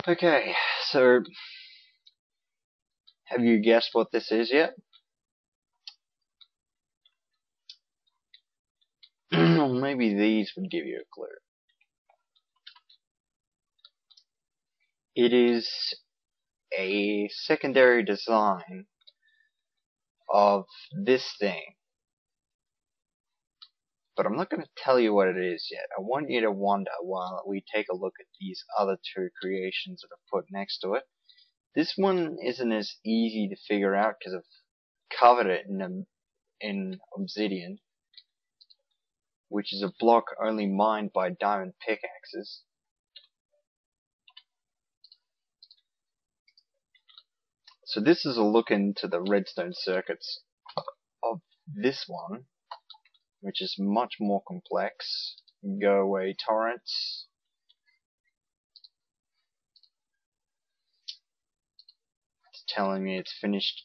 Okay, so have you guessed what this is yet? Maybe these would give you a clue. It is a secondary design of this thing. But I'm not going to tell you what it is yet. I want you to wonder while we take a look at these other two creations that I've put next to it. This one isn't as easy to figure out because I've covered it in obsidian, which is a block only mined by diamond pickaxes. So this is a look into the redstone circuits of this one, which is much more complex. Go away torrents. It's telling me it's finished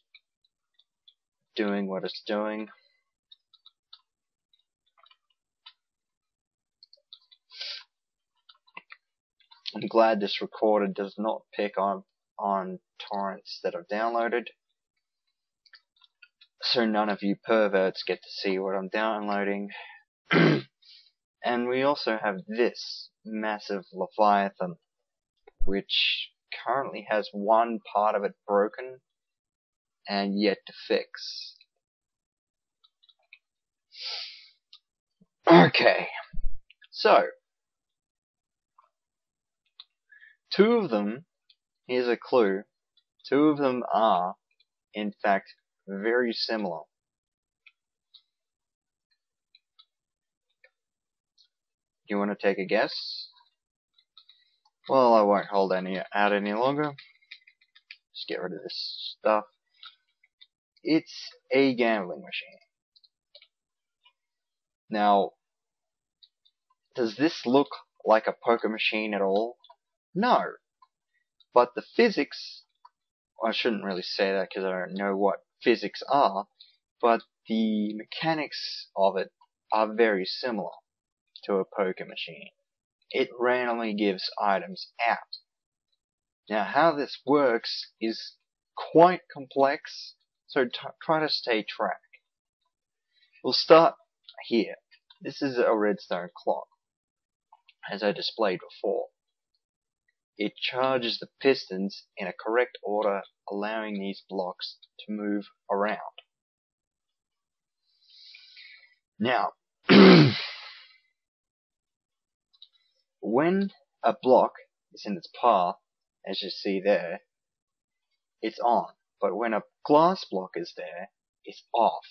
doing what it's doing. I'm glad this recorder does not pick on torrents that I've downloaded, so none of you perverts get to see what I'm downloading. And we also have this massive Leviathan, which currently has one part of it broken and yet to fix. Okay, so two of them, here's a clue, two of them are, in fact, very similar. You want to take a guess? Well, I won't hold out any longer. Just get rid of this stuff. It's a gambling machine. Now, does this look like a poker machine at all? No. But the physics, I shouldn't really say that because I don't know what physics are, but the mechanics of it are very similar to a poker machine. It randomly gives items out. Now, how this works is quite complex, so try to stay track. We'll start here. This is a redstone clock, as I displayed before. It charges the pistons in a correct order, allowing these blocks to move around. Now, when a block is in its path, as you see there, it's on. But when a glass block is there, it's off.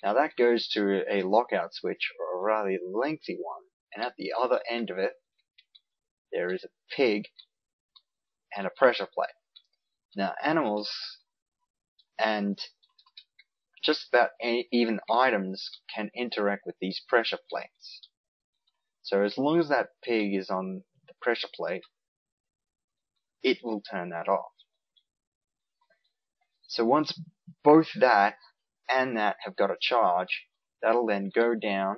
Now that goes to a lockout switch, or a rather lengthy one, and at the other end of it, there is a pig and a pressure plate. Now animals and just about even items can interact with these pressure plates. So as long as that pig is on the pressure plate, it will turn that off. So once both that and that have got a charge, that'll then go down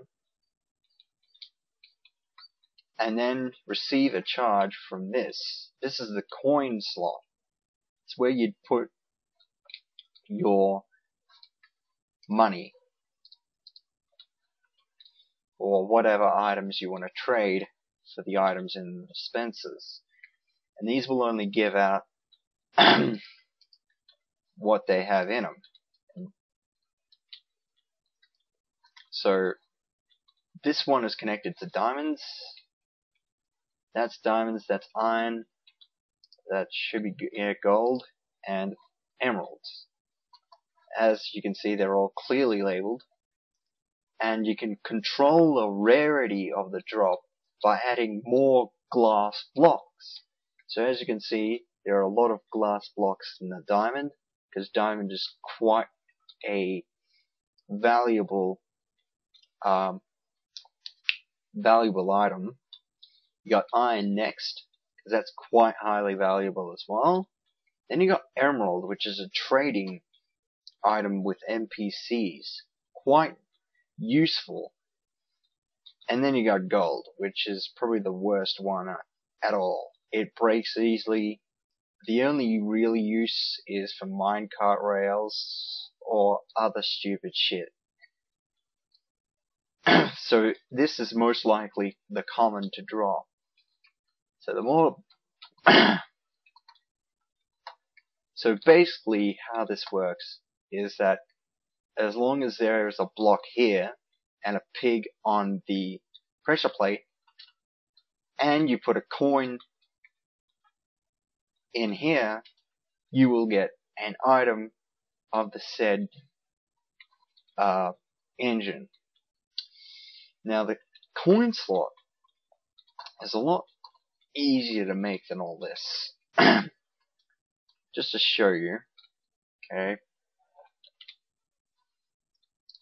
and then receive a charge from this. This is the coin slot. It's where you'd put your money or whatever items you want to trade for the items in the dispensers. And these will only give out what they have in them. So this one is connected to diamonds. That's diamonds, that's iron, that should be gold, and emeralds. As you can see, they're all clearly labeled. And you can control the rarity of the drop by adding more glass blocks. So as you can see, there are a lot of glass blocks in the diamond, because diamond is quite a valuable item. You got iron next, because that's quite highly valuable as well. Then you got emerald, which is a trading item with NPCs, quite useful. And then you got gold, which is probably the worst one at all. it breaks easily. The only really use is for minecart rails or other stupid shit. So this is most likely the common to drop. So the more so basically how this works is that as long as there is a block here and a pig on the pressure plate, and you put a coin in here, you will get an item of the said engine. Now the coin slot is a lot easier to make than all this. Just to show you, okay.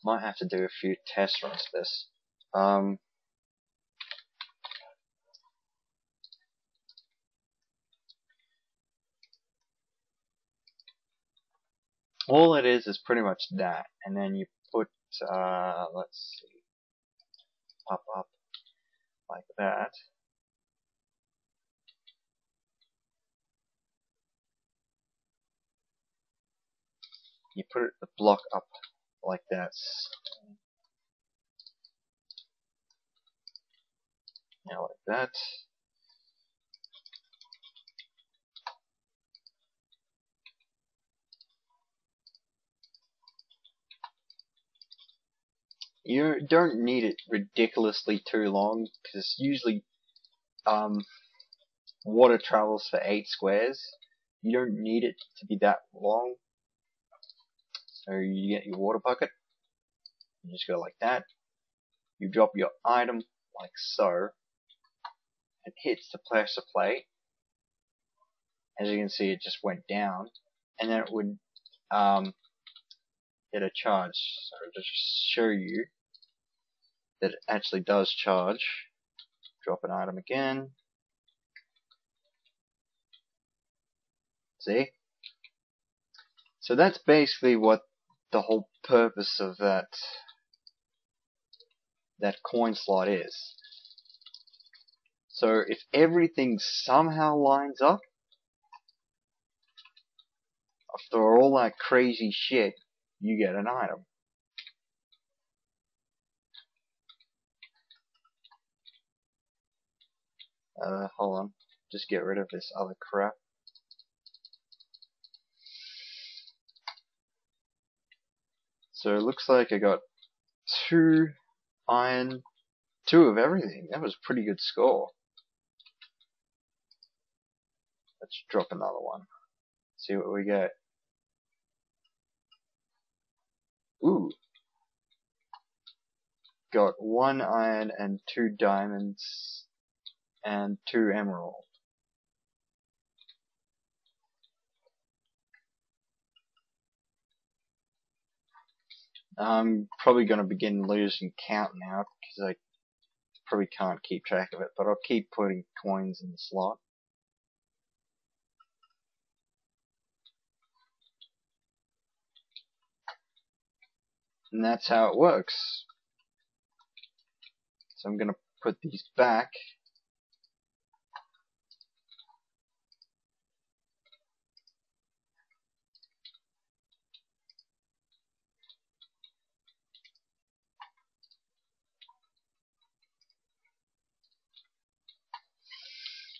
Might have to do a few test runs for this. All it is pretty much that, and then you put, let's see, up, like that. You put the block up like that. Now like that. You don't need it ridiculously too long, because usually water travels for 8 squares. You don't need it to be that long. So you get your water bucket, you just go like that. You drop your item like so. It hits the pressure plate. As you can see, it just went down, and then it would get a charge. So just show you that it actually does charge. Drop an item again. See? So that's basically what the whole purpose of that coin slot is. So if everything somehow lines up, after all that crazy shit, you get an item. Hold on. Just get rid of this other crap. So it looks like I got 2 iron, 2 of everything. That was a pretty good score. Let's drop another one. See what we get. Ooh. Got 1 iron and 2 diamonds and 2 emerald. I'm probably going to begin losing count now because I probably can't keep track of it, but I'll keep putting coins in the slot. And that's how it works. So I'm going to put these back.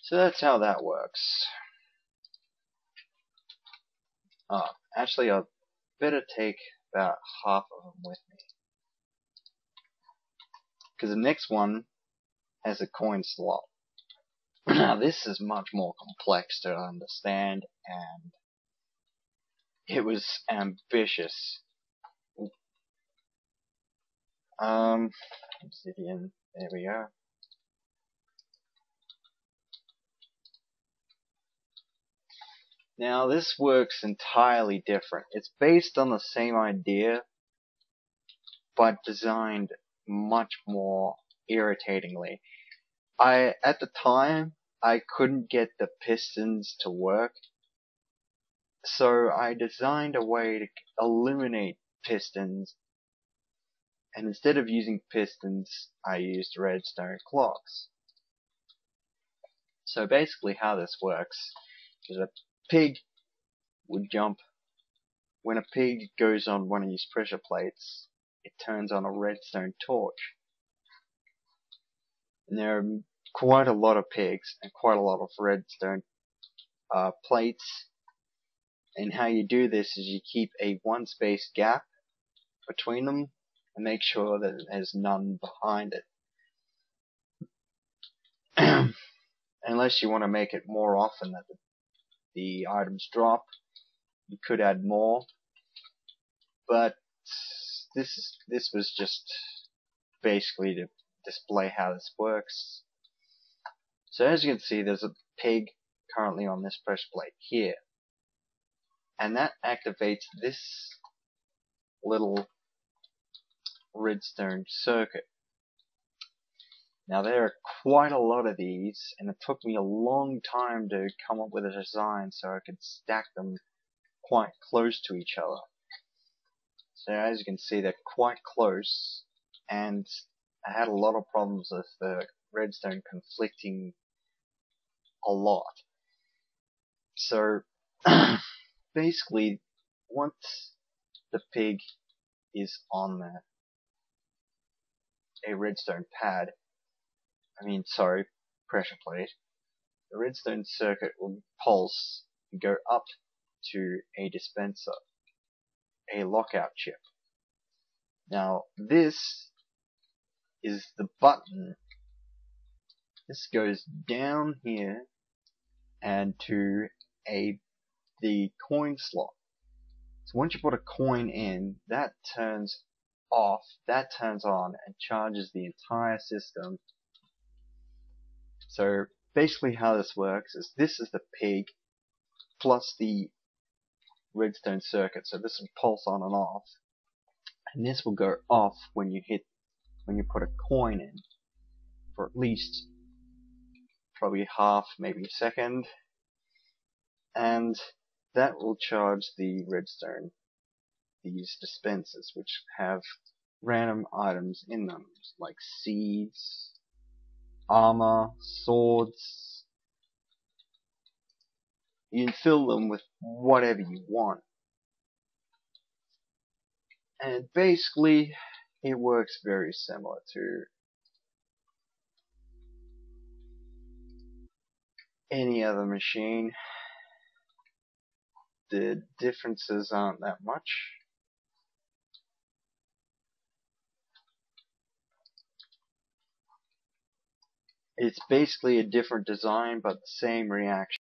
So that's how that works. Oh, actually I'll better take about half of them with me. Because the next one has a coin slot. Now this is much more complex to understand, and it was ambitious. Obsidian, there we go. Now this works entirely different. It's based on the same idea, but designed much more irritatingly. At the time, I couldn't get the pistons to work, so I designed a way to eliminate pistons, and instead of using pistons, I used redstone clocks. So basically how this works is a pig would jump. When a pig goes on one of these pressure plates, it turns on a redstone torch. And there are quite a lot of pigs and quite a lot of redstone plates. And how you do this is you keep a one space gap between them and make sure that there's none behind it. Unless you want to make it more often that the items drop, you could add more. But this was just basically to display how this works. So as you can see, there's a pig currently on this pressure plate here, and that activates this little redstone circuit. Now there are quite a lot of these, and it took me a long time to come up with a design so I could stack them quite close to each other. So as you can see, they're quite close, and I had a lot of problems with the redstone conflicting a lot. So basically, once the pig is on a redstone pressure plate, the redstone circuit will pulse and go up to a dispenser, a lockout chip. Now this is the button. This goes down here and to the coin slot. So once you put a coin in, that turns off, that turns on, and charges the entire system. So basically how this works is this is the pig plus the redstone circuit. So this will pulse on and off, and this will go off when you put a coin in for at least probably half, maybe a second, and that will charge the redstone, these dispensers, which have random items in them, like seeds, armor, swords. You can fill them with whatever you want. And basically, it works very similar to any other machine. The differences aren't that much. It's basically a different design, but the same reaction.